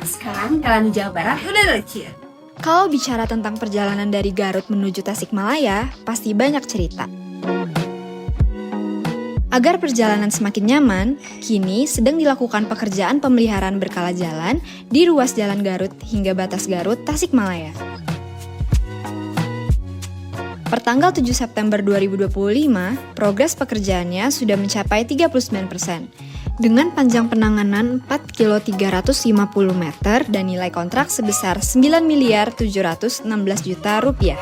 sekarang kalian di Jawa Barat udah kecil. Kalau bicara tentang perjalanan dari Garut menuju Tasikmalaya, pasti banyak cerita. Agar perjalanan semakin nyaman, kini sedang dilakukan pekerjaan pemeliharaan berkala jalan di ruas Jalan Garut hingga batas Garut, Tasikmalaya. Pertanggal 7 September 2025, progres pekerjaannya sudah mencapai 39%, dengan panjang penanganan 4 kilo 350 meter dan nilai kontrak sebesar 9 miliar 716 juta rupiah.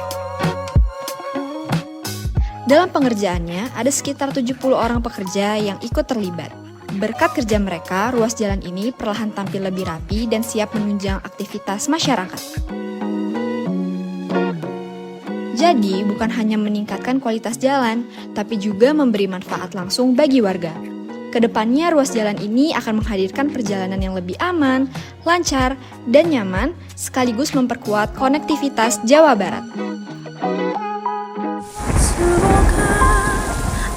Dalam pengerjaannya, ada sekitar 70 orang pekerja yang ikut terlibat. Berkat kerja mereka, ruas jalan ini perlahan tampil lebih rapi dan siap menunjang aktivitas masyarakat. Jadi, bukan hanya meningkatkan kualitas jalan, tapi juga memberi manfaat langsung bagi warga. Kedepannya, ruas jalan ini akan menghadirkan perjalanan yang lebih aman, lancar, dan nyaman, sekaligus memperkuat konektivitas Jawa Barat. Semoga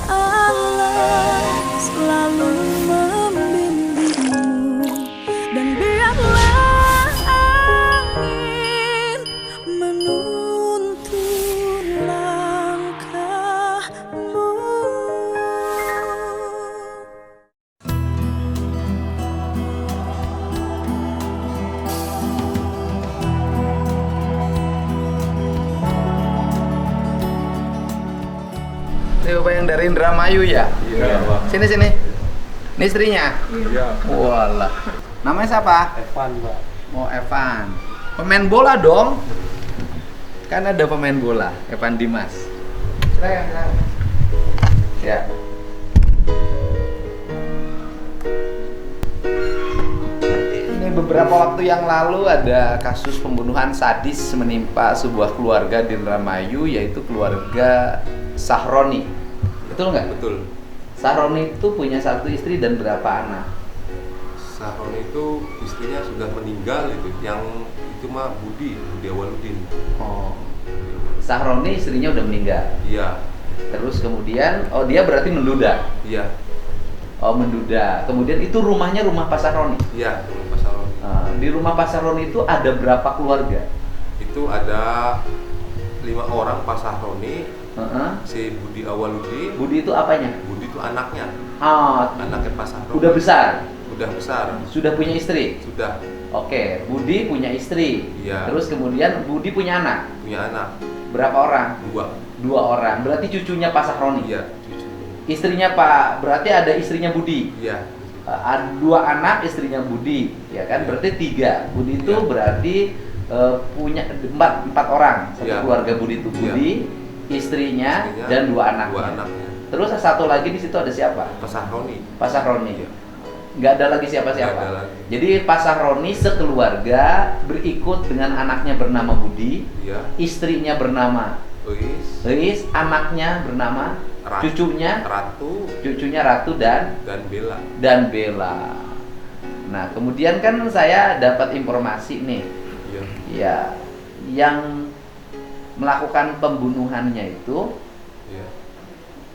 Allah selalu membimbingmu dan biarlah angin menuntun langkahmu. Ini Bapak yang dari Indramayu ya? Iya, Pak. Sini. Ini istrinya? Iya. Walah. Namanya siapa? Evan, Pak. Oh, Evan. Pemain bola dong? Kan ada pemain bola, Evan Dimas. Silakan. Ya. Ini beberapa waktu yang lalu ada kasus pembunuhan sadis menimpa sebuah keluarga di Indramayu, yaitu keluarga Sahroni. Betul nggak? Betul. Sahroni itu punya satu istri dan berapa anak? Sahron itu istrinya sudah meninggal itu. Yang itu mah Budi Awaludin. Oh. Sahroni istrinya udah meninggal. Iya. Terus kemudian, dia berarti menduda. Iya. Oh, menduda. Kemudian itu rumahnya rumah Pak Sahroni. Iya, Pak Sahron. Di rumah Pak Sahroni itu ada berapa keluarga? Itu ada 5 orang Pak Sahroni, Heeh. si Budi Awaludin. Budi itu apanya? Budi itu anaknya. Anaknya Pak Sahroni. udah besar. Udah besar. Sudah punya istri. Sudah Oke, Budi punya istri. Iya. Terus kemudian Budi punya anak. punya anak. Berapa orang? 2. 2 orang. Berarti cucunya Pak Sahroni. Iya, cucu. Istrinya Pak, berarti ada istrinya Budi. Iya. Ada 2 anak, istrinya Budi, ya kan? Iya. Berarti 3. Budi itu Iya. berarti punya 4 orang. Satu Iya. keluarga Budi itu Budi, istrinya, dan 2 anaknya. 2 anaknya. Terus satu lagi di situ ada siapa? Pak Sahroni. Pak Sahroni. Iya. Nggak ada lagi siapa-siapa. Nggak ada lagi. Jadi Pak Sahroni sekeluarga berikut dengan anaknya bernama Budi, Iya. istrinya bernama Eis, anaknya bernama, Ratu. cucunya Ratu dan Bella. Nah, kemudian kan saya dapat informasi nih, Iya. ya, yang melakukan pembunuhannya itu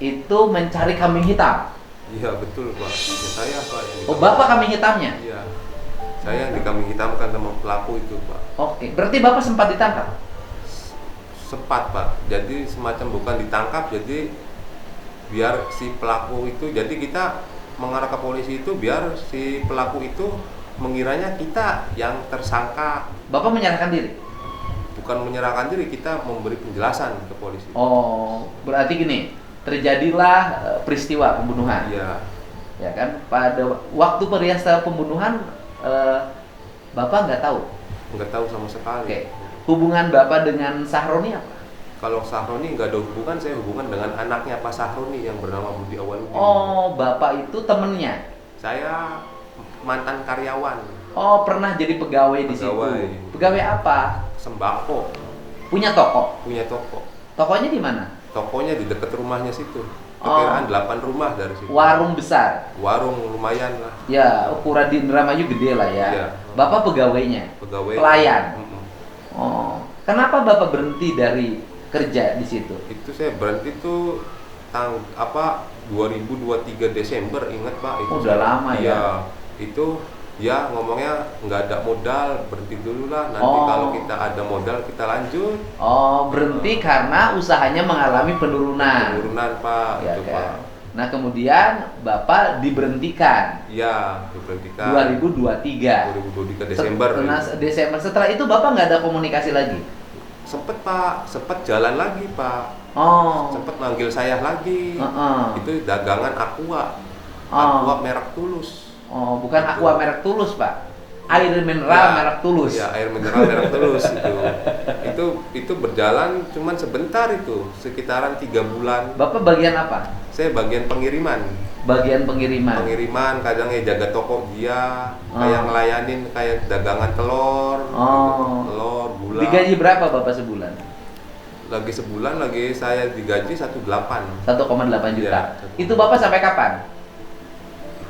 Iya. mencari kambing hitam. Iya, betul, Pak. Ya, saya, Pak. yang Oh, dikambing- Bapak kambing hitamnya? Iya. Saya yang dikambing hitamkan sama pelaku itu, Pak. Oke, berarti Bapak sempat ditangkap? Sempat, Pak. Jadi semacam bukan ditangkap, jadi biar si pelaku itu, jadi kita mengarah ke polisi itu biar si pelaku itu mengiranya kita yang tersangka. Bapak menyerahkan diri? Bukan menyerahkan diri, kita memberi penjelasan ke polisi. Oh, berarti gini, terjadilah peristiwa pembunuhan. Iya. Ya kan, pada waktu peristiwa pembunuhan Bapak nggak tahu. Nggak tahu sama sekali. Oke. Hubungan Bapak dengan Sahroni apa? Kalau Sahroni nggak ada hubungan, saya hubungan dengan anaknya Pak Sahroni yang bernama Budi Awaludin. Oh, Bapak itu temennya. Saya mantan karyawan Oh, pernah jadi pegawai di situ. Pegawai. Pegawai apa? sembako, Punya toko. punya toko. Tokonya di mana? Tokonya di dekat rumahnya situ. Oh. Perkiraan 8 rumah dari situ. Warung besar. Warung lumayan lah, Ya, ukuran di Indramayu gede lah ya. Iya. Bapak pegawainya. pegawai. Pelayan. Mm-mm. Oh, kenapa Bapak berhenti dari kerja di situ? Itu saya berhenti tuh 2023 Desember, ingat Pak itu. Udah lama ya. Iya, itu Ya ngomongnya nggak ada modal, berhenti dulu lah. Nanti Oh. kalau kita ada modal kita lanjut. Oh, berhenti karena usahanya mengalami penurunan. Penurunan Pak, Ya itu kan? Pak. Nah, kemudian Bapak diberhentikan Iya, diberhentikan. 2023. 2023 Desember. Nah, Desember. Setelah itu Bapak nggak ada komunikasi lagi? Sempet Pak, sempet jalan lagi Pak. Oh. Sempet manggil saya lagi. Heeh. Itu dagangan Aqua. Oh. Aqua merek Tulus. Oh, bukan Aqua merek Tulus, Pak. Air mineral Ya, merek Tulus. Ya, air mineral merek Tulus itu berjalan cuman sebentar itu, sekitaran 3 bulan. Bapak bagian apa? Saya bagian pengiriman. Bagian pengiriman. Pengiriman, kadang ya jaga toko dia, Oh. kayak ngelayanin kayak dagangan telur, Oh. telur, gula. Digaji berapa Bapak sebulan? Lagi sebulan lagi saya digaji 1,8. 1,8 juta. Iya. Itu Bapak sampai kapan?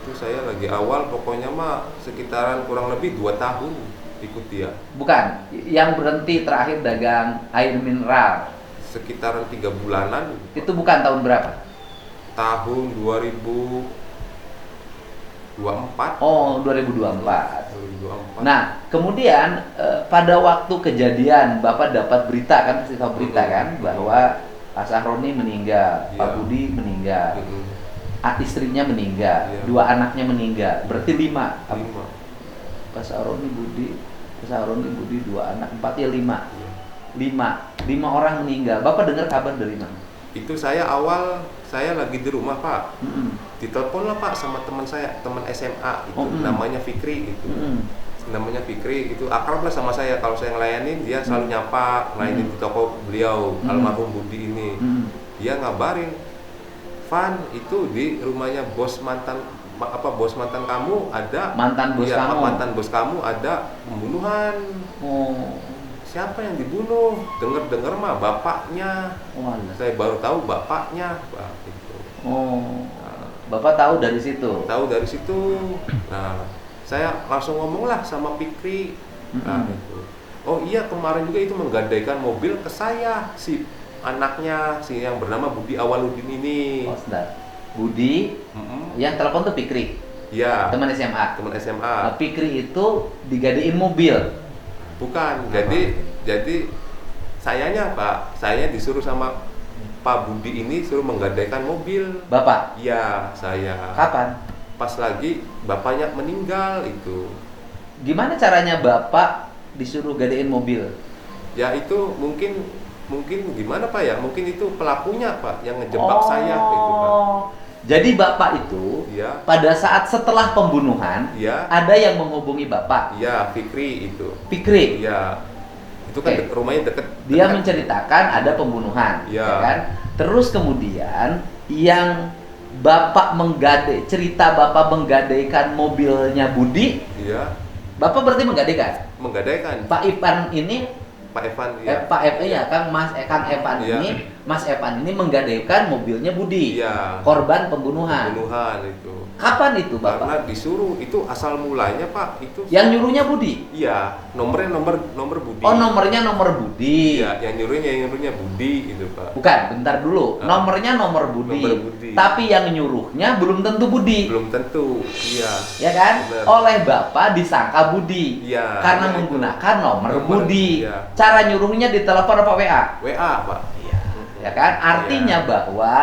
Itu saya lagi awal pokoknya mah sekitaran kurang lebih 2 tahun ikut dia. Bukan, yang berhenti terakhir dagang air mineral. Sekitaran 3 bulanan. Itu bukan tahun berapa? Tahun 2024. Oh, 2024. 2024. Nah, kemudian pada waktu kejadian Bapak dapat berita kan, pasti tahu berita kan, bahwa Pak Sahroni meninggal, Pak Iya. Budi meninggal, Mm-mm. istrinya meninggal, Iya. 2 anaknya meninggal, berarti 5. 5. Pak Sahroni, Budi, 2 anak, 4 ya 5. Iya. 5 orang meninggal. Bapak dengar kabar dari mana? Itu saya lagi di rumah Pak. Mm-mm. Ditelepon lah Pak sama teman saya, teman SMA itu, Oh, namanya Fikri itu. Mm-mm. Namanya Fikri itu akrab lah sama saya. Kalau saya ngelayanin dia selalu nyapa, ngelayanin di toko beliau, almarhum Budi ini. Mm-mm. Dia ngabarin, Van itu di rumahnya bos mantan kamu ada Mantan bos iya, kamu. mantan bos kamu ada pembunuhan. Oh, Siapa yang dibunuh? Dengar mah bapaknya. walah. Saya baru tahu bapaknya Pak, gitu. Oh, Bapak tahu dari situ. Tahu dari situ. Nah, saya langsung ngomong lah sama Fikri. Nah, Mm-mm. itu. Oh iya, kemarin juga itu menggadaikan mobil ke saya si anaknya si yang bernama Budi Awaludin ini. Oh, sebentar. Budi, Mm-mm. yang telepon tuh Fikri, Iya, teman SMA. teman Nah, SMA. Fikri itu digadein mobil. Bukan. Jadi sayanya Pak, saya disuruh sama Pak Budi ini suruh menggadaikan mobil. Bapak, Iya, saya. kapan? Pas lagi bapaknya meninggal itu. Gimana caranya Bapak disuruh gadein mobil? Ya itu mungkin gimana Pak ya? Mungkin itu pelakunya Pak yang ngejebak saya itu Pak. Jadi Bapak itu Iya. pada saat setelah pembunuhan Iya. ada yang menghubungi Bapak, Iya, Fikri itu. Fikri. Iya. Itu kan Oke. rumahnya deket. Dia dekat. menceritakan ada pembunuhan, Iya. ya kan? Terus kemudian yang Bapak cerita Bapak menggadaikan mobilnya Budi, Iya. Bapak berarti menggadaikan. Menggadaikan Pak Ipan ini, Pak Evan ya. Pak Evan ya, Kang Evan Iya. ini, Mas Evan ini menggadaikan mobilnya Budi, Iya. korban pembunuhan. Pembunuhan itu. Kapan itu Bapak? Karena disuruh itu asal mulanya Pak itu. Yang nyuruhnya Budi. Iya, nomor Budi. Oh, nomornya nomor Budi. Iya, yang nyuruhnya Budi itu Pak. Bukan, bentar dulu. Ah. Nomornya nomor Budi. Nomor Budi. Tapi yang nyuruhnya belum tentu Budi. Belum tentu. Iya. Ya kan? Bener. Oleh Bapak disangka Budi. Iya. Karena Iya, menggunakan nomor Nomor, Budi. iya. Cara nyuruhnya di telepon apa WA? WA Pak. Iya. Ya kan? Artinya Iya. bahwa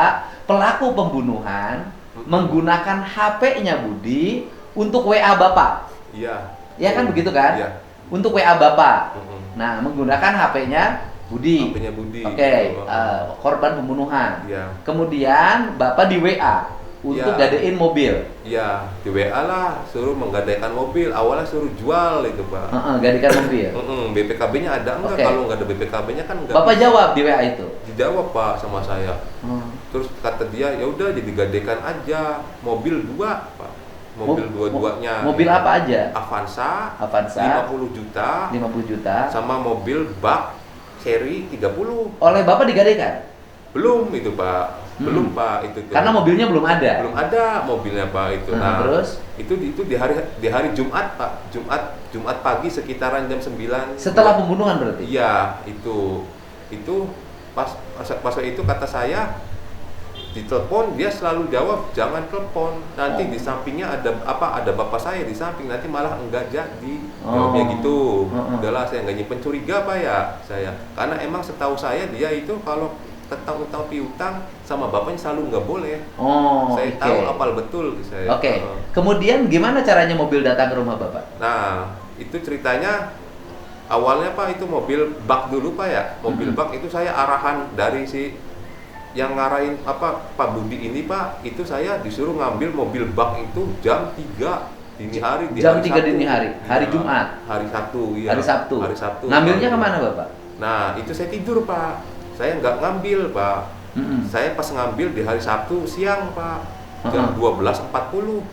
pelaku pembunuhan menggunakan HP-nya Budi untuk WA Bapak. Iya. Ya kan begitu kan? Iya. Untuk WA Bapak. Mm-mm. Nah, menggunakan HP-nya Budi. HP-nya Budi. Oke, Oh. korban pembunuhan. Iya. Kemudian Bapak di WA untuk Iya. gadein mobil. Iya, di WA lah suruh menggadaikan mobil. Awalnya suruh jual itu Pak. Gadekan mobil. BPKB-nya ada enggak? Oke. Kalau nggak ada BPKB-nya kan enggak. Bapak jawab di WA itu. Dijawab Pak sama saya. Terus kata dia, ya udah jadi gadekan aja mobil 2 Pak. Mobil dua-duanya. Mobil apa aja? Avanza. Avanza. 50 juta. 50 juta. Sama mobil bak seri 30. Oleh Bapak digadekan? Belum itu Pak. Belum Pak itu tuh. Karena mobilnya belum ada. belum ada mobilnya Pak itu. Terus itu di hari Jumat Pak. Jumat pagi sekitaran jam 9. setelah pembunuhan berarti? Iya, itu pas itu kata saya ditelepon dia selalu jawab jangan telepon, nanti di sampingnya ada bapak saya di samping, nanti malah enggak jadi. Jawabnya gitu. Udahlah saya nggak nyimpen curiga Pak ya saya, karena emang setahu saya dia itu kalau tentang utang piutang sama bapaknya selalu nggak boleh. Saya tahu apal betul saya. Kemudian gimana caranya mobil datang ke rumah bapak? Nah itu ceritanya awalnya Pak itu mobil bak dulu Pak ya, mobil bak itu saya arahan dari si yang ngarahin Pak Budi ini Pak, itu saya disuruh ngambil mobil bak itu jam 3 dini hari. Jam 3 dini hari? Hari Jumat? Hari Sabtu, iya. Hari Sabtu. Ngambilnya kemana Bapak? Nah itu saya tidur Pak, saya nggak ngambil Pak. Saya pas ngambil di hari Sabtu siang Pak, jam 12.40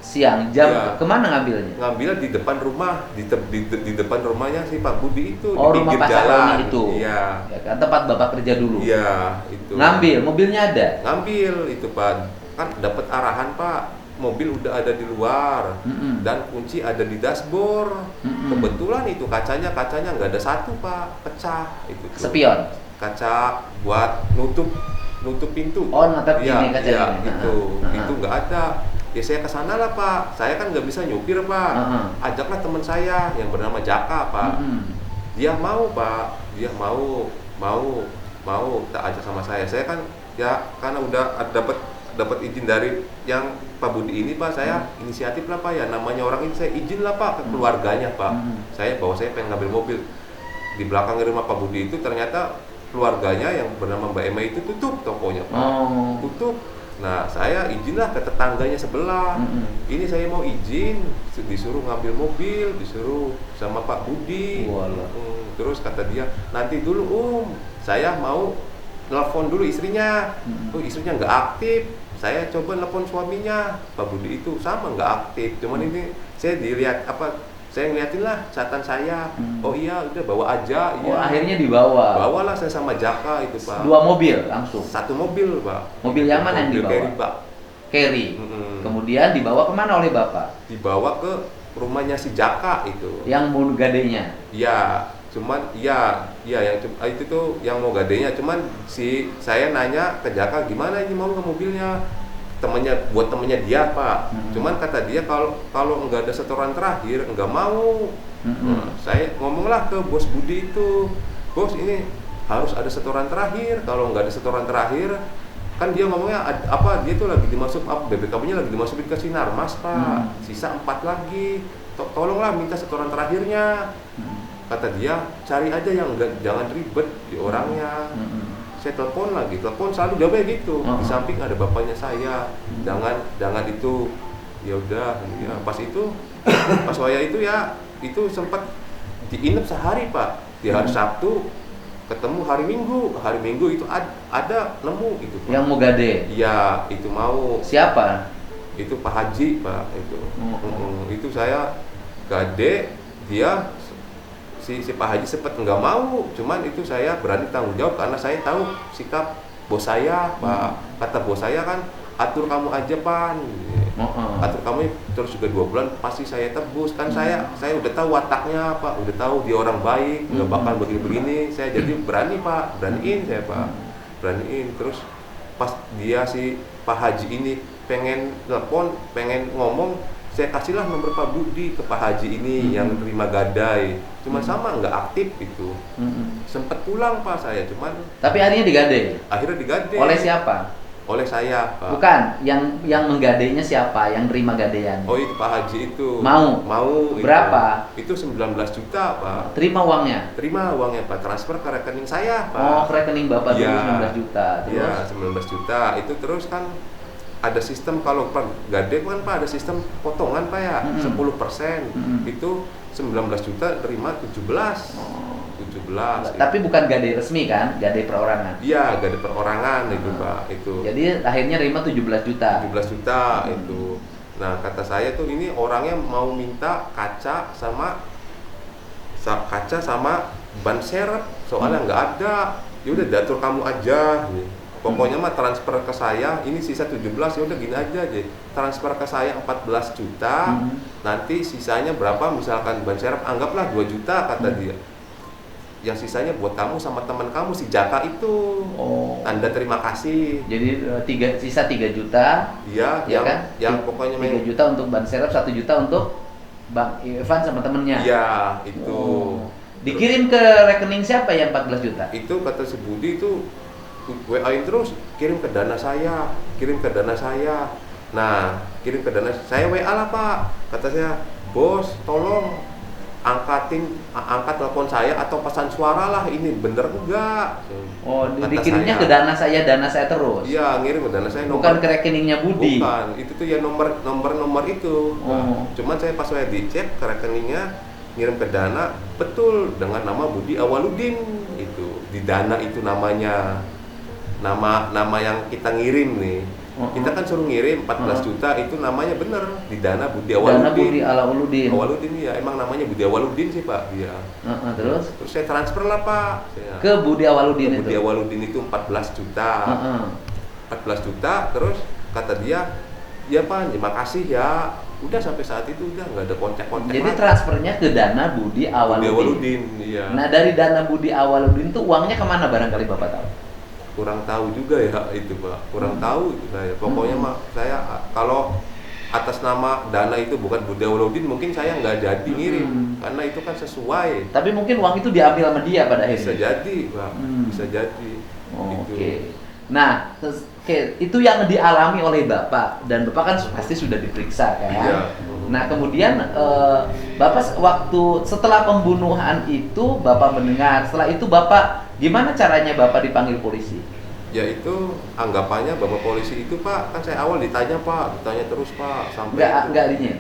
siang. Jam kemana ngambilnya? Ngambilnya di depan rumah, di depan rumahnya si Pak Budi itu, di pinggir rumah Pak jalan itu. Iya. Ya kan tempat Bapak kerja dulu. Iya, itu. Ngambil, mobilnya ada? Ngambil itu Pak, kan dapat arahan Pak, mobil udah ada di luar dan kunci ada di dashboard. Kebetulan itu kacanya nggak ada satu Pak, pecah itu. Spion? Kaca buat nutup pintu. Natap ini Iya, kacanya. itu nggak ada. Ya saya kesana lah Pak, saya kan nggak bisa nyupir Pak. Ajaklah teman saya yang bernama Jaka Pak. Dia mau Pak, dia mau tak ajak sama saya. Saya kan ya karena udah dapat izin dari yang Pak Budi ini Pak, saya inisiatif lah Pak ya, namanya orang ini saya izin lah Pak ke keluarganya Pak. Saya pengen ngambil mobil. Di belakang rumah Pak Budi itu ternyata keluarganya yang bernama Mbak Emma itu tutup tokonya Pak. Tutup. Nah saya izinlah ke tetangganya sebelah. Ini saya mau izin, disuruh ngambil mobil, disuruh sama Pak Budi. Terus kata dia, nanti dulu saya mau nelfon dulu istrinya. Istrinya nggak aktif. Saya coba nelfon suaminya, Pak Budi itu sama nggak aktif. Cuman ini saya dilihat saya ngeliatin lah catatan saya. Oh iya udah bawa aja. Iya. Akhirnya dibawa. Bawalah saya sama Jaka itu Pak. 2 mobil langsung? 1 mobil Pak. Mobil yang mana yang dibawa? Carry Pak. Carry. Kemudian dibawa kemana oleh Bapak? Dibawa ke rumahnya si Jaka itu. Yang mau gadenya? Iya. Cuman yang itu tuh yang mau gadenya. Cuman saya nanya ke Jaka gimana ini mau ke mobilnya? Buat temennya dia Pak. Cuman kata dia kalau nggak ada setoran terakhir nggak mau. Saya ngomonglah ke bos Budi itu, bos ini harus ada setoran terakhir. Kalau nggak ada setoran terakhir, kan dia ngomongnya dia tuh lagi dimasuk BPKB-nya lagi dimasukin ke Sinarmas Pak. Sisa 4 lagi. Tolonglah minta setoran terakhirnya. Kata dia cari aja yang jangan ribet di orangnya. Saya telepon selalu jawabnya gitu. Di samping ada bapaknya saya, jangan itu. Ya udah, ya pas waya itu ya itu sempat diinep sehari Pak. Di hari Sabtu ketemu hari Minggu itu ada nemu itu Pak. Yang mau gade? Iya, itu mau. Siapa? Itu Pak Haji Pak itu. Itu saya gade, dia si Pak Haji sempat nggak mau, cuman itu saya berani tanggung jawab karena saya tahu sikap bos saya Pak. Kata bos saya kan, atur kamu aja Pan, atur kamu terus juga 2 bulan pasti saya tebus kan. Saya udah tahu wataknya Pak, udah tahu dia orang baik, nggak bakal begini-begini. Saya jadi berani Pak, beraniin saya Pak, beraniin. Terus pas dia si Pak Haji ini pengen telepon, pengen ngomong, saya kasihlah nomor Pak Budi ke Pak Haji ini yang terima gadai. Cuma sama nggak aktif itu. Sempet pulang Pak saya, cuman. Tapi akhirnya digade? Akhirnya digade. Oleh siapa? Oleh saya Pak. Bukan, yang menggadainya siapa? Yang terima gadaian? Oh itu Pak Haji itu. Mau? Berapa? Itu 19 juta Pak. Terima uangnya? Terima uangnya Pak, transfer ke rekening saya Pak. Oh, ke rekening Bapak dulu 19 juta. Iya, 19 juta. Itu terus kan ada sistem kalau Pak gade kan Pak ada sistem potongan Pak ya, 10%. Itu 19 juta terima 17. 17. Tapi bukan gade resmi kan? Gade perorangan. Iya, gade perorangan itu Pak, itu. Jadi akhirnya terima 17 juta. 17 juta itu. Nah, kata saya tuh ini orangnya mau minta kaca sama ban serep, soalnya nggak ada. Ya udah diatur kamu aja. Pokoknya mah transfer ke saya, ini sisa 17, ya udah gini aja. Transfer ke saya 14 juta, nanti sisanya berapa misalkan ban serep, anggaplah 2 juta kata dia. yang sisanya buat kamu sama teman kamu si Jaka itu. Oh. Tanda terima kasih. Jadi sisa 3 juta. Iya, Ya kan? yang pokoknya 3 juta untuk ban serep, 1 juta untuk Bang Ivan sama temennya. Iya, itu. Oh. Dikirim ke rekening siapa yang 14 juta? Itu kata si Budi itu WA-in terus, kirim ke dana saya, kirim ke dana saya. Nah, kirim ke dana saya WA lah Pak. Kata saya, bos tolong angkat telepon saya atau pesan suara lah, ini bener enggak? Oh, Kata dikirimnya saya. ke dana saya terus. Iya, ngirim ke dana saya. Bukan ke rekeningnya Budi. Bukan, itu tuh ya nomor itu. Oh. Cuman saya pas saya dicek ke rekeningnya, ngirim ke dana betul dengan nama Budi Awaludin itu. Di dana itu namanya nama yang kita ngirim nih. Kita kan suruh ngirim 14 juta itu namanya bener di dana Budi Awaludin. Dana Budi Awaludin. Awaludin ya, emang namanya Budi Awaludin sih Pak dia. Terus saya transfer lah Pak. ke Budi Awaludin itu. Budi Awaludin itu 14 juta. 14 juta terus kata dia, "Ya Pak, terima kasih ya." Udah sampai saat itu udah nggak ada kontak-kontak. Jadi lagi. transfernya ke dana Budi Awaludin. Budi Awaludin, iya. Nah, dari dana Budi Awaludin tuh uangnya kemana barangkali Bapak tahu? Kurang tahu juga ya itu Pak. Kurang tahu itu saya. Pokoknya mah saya kalau atas nama dana itu bukan Budi Awaludin mungkin saya nggak jadi ngirim karena itu kan sesuai. Tapi mungkin uang itu diambil sama dia pada Bisa akhirnya. jadi Pak. Bisa jadi. Gitu. Oke. Nah, itu yang dialami oleh Bapak dan Bapak kan pasti sudah diperiksa kan? Iya. Nah, kemudian Bapak waktu setelah pembunuhan itu Bapak mendengar, setelah itu Bapak gimana caranya Bapak dipanggil polisi? Ya itu anggapannya Bapak polisi itu Pak, kan saya awal ditanya terus Pak sampai Enggak ini.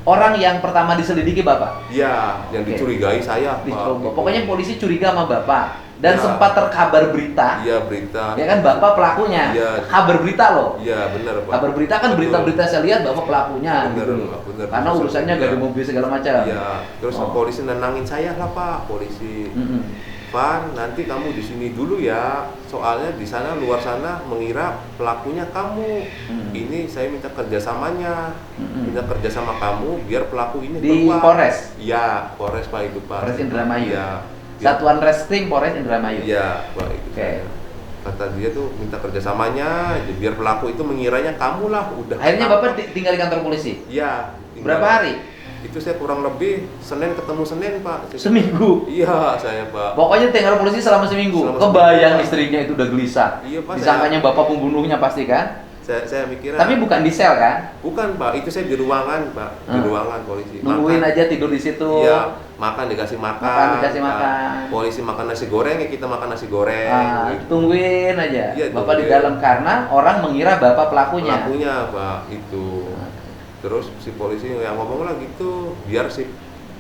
Orang yang pertama diselidiki Bapak? Iya, yang Oke. dicurigai saya Pak. Pokoknya polisi curiga sama Bapak dan Ya. sempat terkabar berita. Iya, berita. Ya kan Bapak pelakunya. Iya. Kabar berita loh. Iya, benar Pak. Kabar berita kan Betul. berita-berita saya lihat Bapak pelakunya Bener, gitu loh. Pak, bener. Karena urusannya gak ada Iya. mobil segala macam. Iya, terus Oh. polisi nenangin saya lah Pak, polisi. Mm-mm. Van, nanti kamu di sini dulu ya. Soalnya di sana luar sana mengira pelakunya kamu. Ini saya minta kerjasamanya, minta kerjasama kamu biar pelaku ini Di keluar. Polres? Iya, Polres Pak itu Pak. Polres Indramayu. Iya. Satuan Reskrim Polres Indramayu. Iya, Pak itu. Oke. Saya. Kata dia tuh minta kerjasamanya, biar pelaku itu mengiranya kamu lah udah. Akhirnya ketangkap. Bapak tinggal di kantor polisi. Iya. Berapa hari? Itu saya kurang lebih Senin ketemu Senin Pak. Seminggu. Iya saya Pak. Pokoknya tinggal polisi selama seminggu. Selama Kebayang seminggu. istrinya itu udah gelisah. Iya, Pak, Disangkanya Bapak pembunuhnya pasti kan? Saya mikirnya. Tapi bukan di sel kan? Bukan Pak, itu saya di ruangan Pak, di ruangan polisi. Nungguin Makan. aja tidur di situ. Iya, makan dikasih makan. Makan, dikasih Pak. makan. Polisi makan nasi goreng ya kita makan nasi goreng. Gitu. Tungguin aja. Iya, Bapak di tungguin. dalam karena orang mengira Bapak pelakunya. Pelakunya Pak itu. Terus si polisi yang ngomong lah gitu, biar si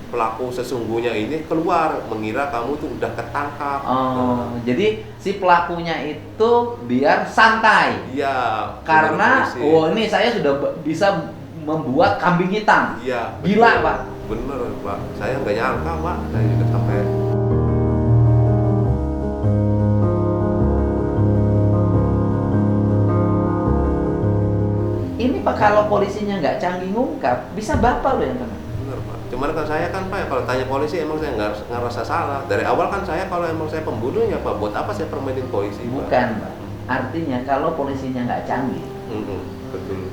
pelaku sesungguhnya ini keluar mengira kamu tuh udah ketangkap. Oh, jadi si pelakunya itu biar santai. Iya. Karena bener, polisi. oh ini saya sudah bisa membuat kambing hitam. Iya. Gila, betul. Pak. Bener Pak. Saya nggak nyangka Pak. Saya juga sampai. Ini Pak kalau polisinya nggak canggih ngungkap, bisa Bapak loh yang kena. Bener Pak. Cuman kan saya kan Pak, ya, kalau tanya polisi emang saya nggak ngerasa salah. Dari awal kan saya kalau emang saya pembunuhnya Pak, buat apa saya permainin polisi Pak? Bukan, Pak. Artinya kalau polisinya nggak canggih, Betul.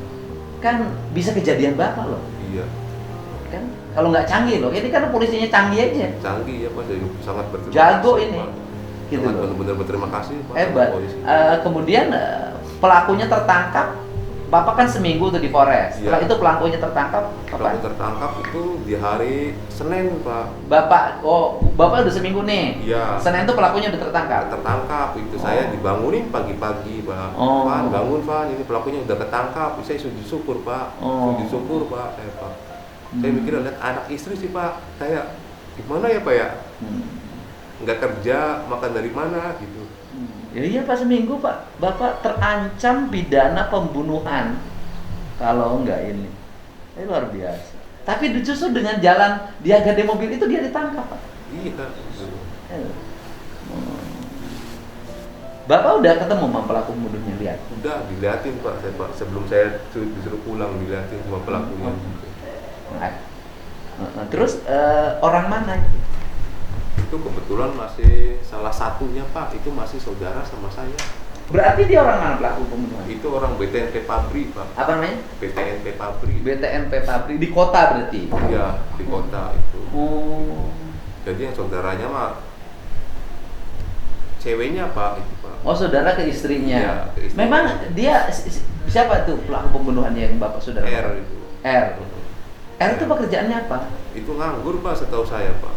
kan bisa kejadian Bapak loh. Iya. Kan kalau nggak canggih loh, ini kan polisinya canggih aja. Canggih ya Pak, saya sangat berterima Jago kasih, ini. Pak. Gitu Sangat loh. benar-benar berterima kasih Pak. sama Hebat. polisi. Kemudian pelakunya tertangkap. Bapak kan seminggu tuh di Polres. Iya. Setelah itu pelakunya tertangkap Pelaku kapan? tertangkap itu di hari Senin Pak. Bapak udah seminggu nih. Iya. Senin itu pelakunya udah tertangkap. Tertangkap itu saya dibangunin pagi-pagi Pak. Oh. Van, bangun Van, ini pelakunya udah ketangkap. Saya sujud syukur Pak. Oh. Sujud syukur Pak, saya Pak. Saya mikir lihat anak istri sih Pak. Saya gimana ya Pak ya? Nggak kerja, makan dari mana gitu. Ya iya Pak, seminggu Pak. Bapak terancam pidana pembunuhan. Kalau enggak ini. Ini luar biasa. Tapi justru dengan jalan dia gade mobil itu dia ditangkap Pak. Iya. Bapak udah ketemu sama pelaku pembunuhnya, lihat? Udah diliatin Pak, saya Pak. Sebelum saya disuruh pulang diliatin sama pelakunya. Terus orang mana itu? Itu kebetulan masih salah satunya Pak, itu masih saudara sama saya. Berarti dia orang mana pelaku pembunuhan? Itu orang BTNP Pabri Pak. Apa namanya? BTNP Pabri. BTNP Pabri di kota berarti? Iya, di kota itu. Oh. Jadi yang saudaranya mah ceweknya Pak, itu Pak. Oh, saudara ke istrinya. Iya, ke istrinya. Memang dia siapa tuh pelaku pembunuhannya yang Bapak saudara? R itu. R. R itu pekerjaannya apa? Itu nganggur Pak, setahu saya Pak.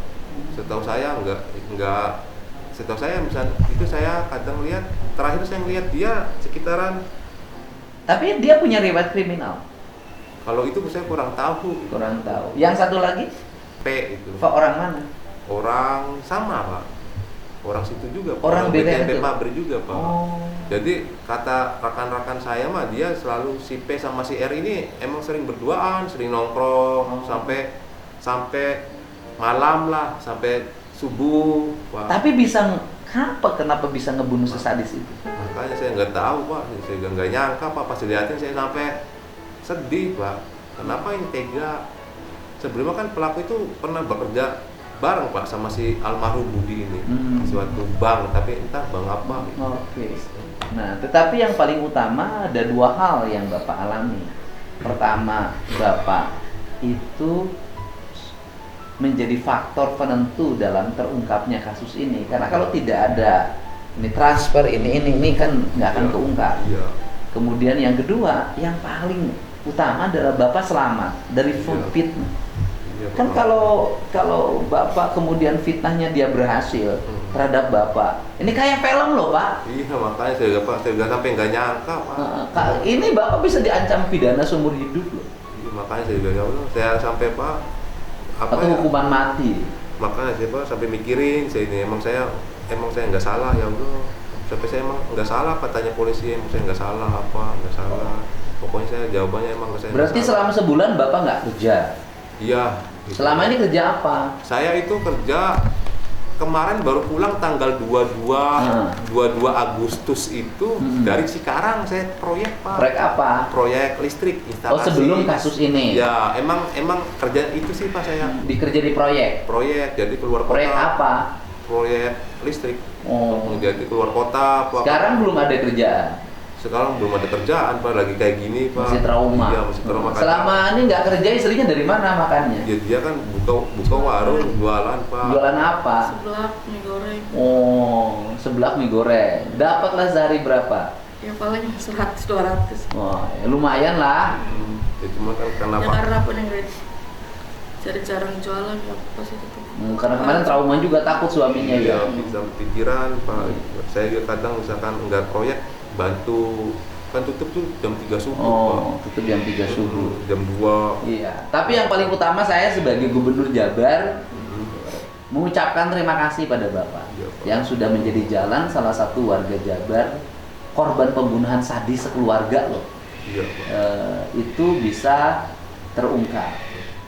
Setahu saya enggak setahu saya misal itu saya kadang lihat, terakhir saya lihat dia sekitaran. Tapi dia punya riwayat kriminal. Kalau itu saya kurang tahu. Kurang tahu. Yang satu lagi? P itu. Pak orang mana? Orang sama Pak. Orang situ juga Pak. Orang BTNP BTNP Pabri juga Pak. Oh. Jadi kata rekan-rekan saya mah dia selalu si P sama si R ini emang sering berduaan, sering nongkrong sampai malam lah, sampai subuh Pak. Tapi kenapa bisa ngebunuh sesadis itu? Makanya saya nggak tahu Pak, saya nggak nyangka Pak, pas dilihatin saya sampai sedih Pak. Kenapa ini tega? Sebelumnya kan pelaku itu pernah bekerja bareng Pak sama si almarhum Budi ini, suatu bank, tapi entah bank apa. Oke. Nah, tetapi yang paling utama ada dua hal yang Bapak alami. Pertama, Bapak itu menjadi faktor penentu dalam terungkapnya kasus ini. Karena kalau tidak ada ini transfer ini kan nggak akan keungkap. Iya. Kemudian yang kedua, yang paling utama adalah Bapak selamat dari fitnah. Iya, Kan kalau Bapak kemudian fitnahnya dia berhasil terhadap Bapak, ini kayak film loh Pak. Iya, makanya saya nggak sampai nggak nyangka Pak. Ini Bapak bisa diancam pidana seumur hidup loh. Iya, makanya saya juga saya sampai Pak Atau hukuman mati. Makanya saya Pak sampai mikirin saya ini emang saya nggak salah ya Allah. Sampai saya emang nggak salah, katanya polisi emang saya nggak salah nggak salah. Pokoknya saya jawabannya emang saya. Berarti selama sebulan Bapak nggak kerja? Iya. Gitu. Selama ini kerja apa? Saya itu kerja kemarin baru pulang tanggal 22 Agustus itu dari Cikarang. Saya proyek Pak. Proyek apa? Proyek listrik instalasi. Oh, sebelum kasus ini. Ya, emang kerja itu sih Pak saya. Dikerja di proyek. Proyek jadi keluar kota. Proyek apa? Proyek listrik. Oh. Jadi keluar kota Pak. Sekarang belum ada kerjaan. Sekarang belum ada kerjaan Pak, lagi kayak gini Pak. Masih trauma. Iya, masih trauma. Selama ini nggak kerja, istrinya dari mana makannya? Ya, dia kan buka warung, jualan Pak. Jualan apa? Sebelah mie goreng. Oh, sebelah mie goreng. Dapatlah sehari berapa? Ya paling 100-200. Wah, ya lumayan lah. Ya cuma kan Ya kenapa? karena aku yang jarang jualan ya pas itu tuh. Karena kemarin trauma juga, takut suaminya ya. Iya, bisa pikiran Pak. Saya juga kadang misalkan enggak proyek, bantu kan tutup tuh jam 3 subuh Oh, Pak. tutup jam 3 subuh. Jam 2. Iya. Tapi yang paling utama saya sebagai Gubernur Jabar mengucapkan terima kasih pada Bapak Iya, Pak. yang sudah menjadi jalan salah satu warga Jabar korban pembunuhan sadis sekeluarga loh. Iya Pak. Itu bisa terungkap.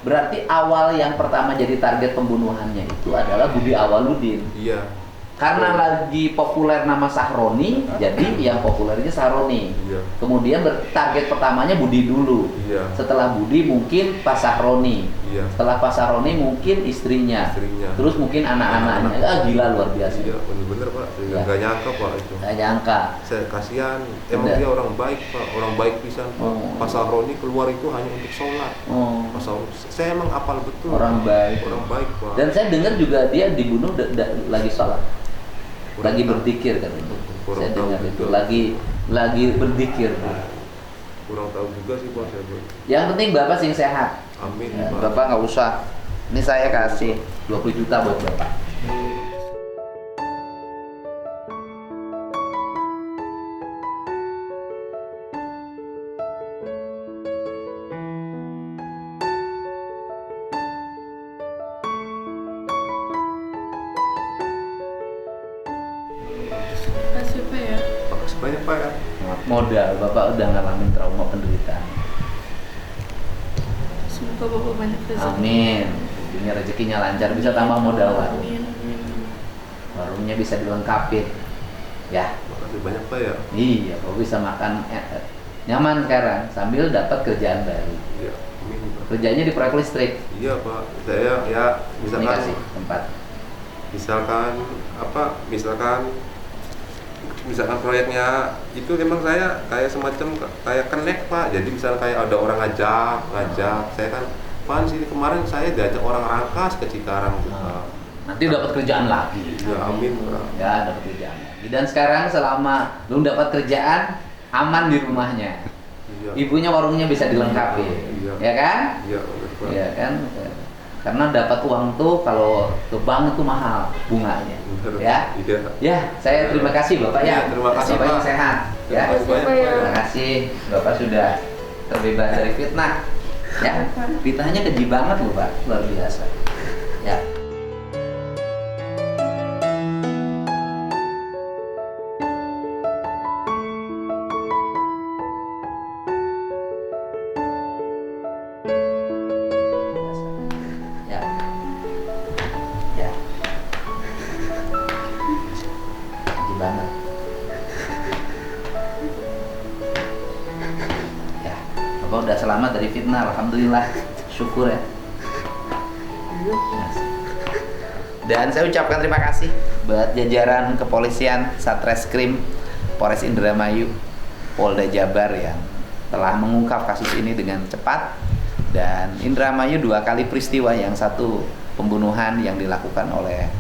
Berarti awal yang pertama jadi target pembunuhannya itu adalah Budi Awaludin. Iya. Karena lagi populer nama Sahroni, jadi yang populernya Sahroni. Iya. Kemudian target pertamanya Budi dulu. Iya. Setelah Budi mungkin Pak Sahroni. Iya. Setelah Pak Sahroni mungkin istrinya. Terus mungkin anak-anaknya. Gila luar biasa. Iya, bener-bener Pak. Saya Iya. nggak nyangka Pak itu. Nggak nyangka. Saya kasihan. Emang Udah. dia orang baik Pak, orang baik pisan Pak. Oh. Pas Sahroni keluar itu hanya untuk sholat. Oh, Pas Sahroni, saya emang apal betul. orang baik. Orang baik Pak. Dan saya dengar juga dia dibunuh lagi sholat. Kurang Lagi tahu. berzikir katanya. Kurang Saya tahu dengar itu juga. lagi berzikir. Kurang tahu juga sih Pak saya Pak. Yang penting Bapak sing sehat. Amin Ya, Pak. Bapak nggak usah. Ini saya kasih 20 juta buat Bapak. Kasih apa ya? Makasih banyak Pak ya. Modal Bapak udah ngalamin trauma penderitaan. Semoga Bapak banyak rezeki. Amin. Ini rezekinya lancar, bisa tambah modal warung. Amin, amin. Warungnya bisa dilengkapi. Ya, Makasih banyak Pak ya. iya, Bapak bisa makan nyaman sekarang sambil dapat kerjaan baru. Iya. Amin Pak. Kerjanya di proyek listrik. Iya Pak. Saya ya Ini misalkan kasih tempat. misalkan proyeknya itu memang saya kayak semacam kayak connect Pak. Jadi misalnya kayak ada orang ngajak saya kan, Pan sini kemarin saya diajak orang Rangkas ke Cikarang juga. Nanti dapat kerjaan lagi. Ya amin Pak. Ya, dapat kerjaan lagi. Dan sekarang selama belum dapat kerjaan, aman di rumahnya. Iya. Ibunya warungnya bisa dilengkapi. Iya. Ya kan? Iya, benar, Pak. Ya kan? Karena dapat uang tuh kalau ke bank itu mahal bunganya. Benar. Ya. Iya. Ya, saya terima kasih Bapak ya. Iya, terima kasih, Bapak yang Pak. sehat. Ya. Terima kasih banyak, Pak. Terima kasih Bapak sudah terbebas dari fitnah. Ya. Fitnahnya keji banget loh Pak, luar biasa. Ya. Ya. Ya. Keji banget. Ya, Bapak udah selamat dari fitnah, alhamdulillah, syukur ya. Dan saya ucapkan terima kasih buat jajaran kepolisian Satreskrim Polres Indramayu Polda Jabar yang telah mengungkap kasus ini dengan cepat. Dan Indramayu 2 kali peristiwa, yang satu pembunuhan yang dilakukan oleh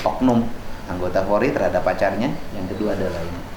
oknum anggota Polri terhadap pacarnya, yang kedua adalah ini.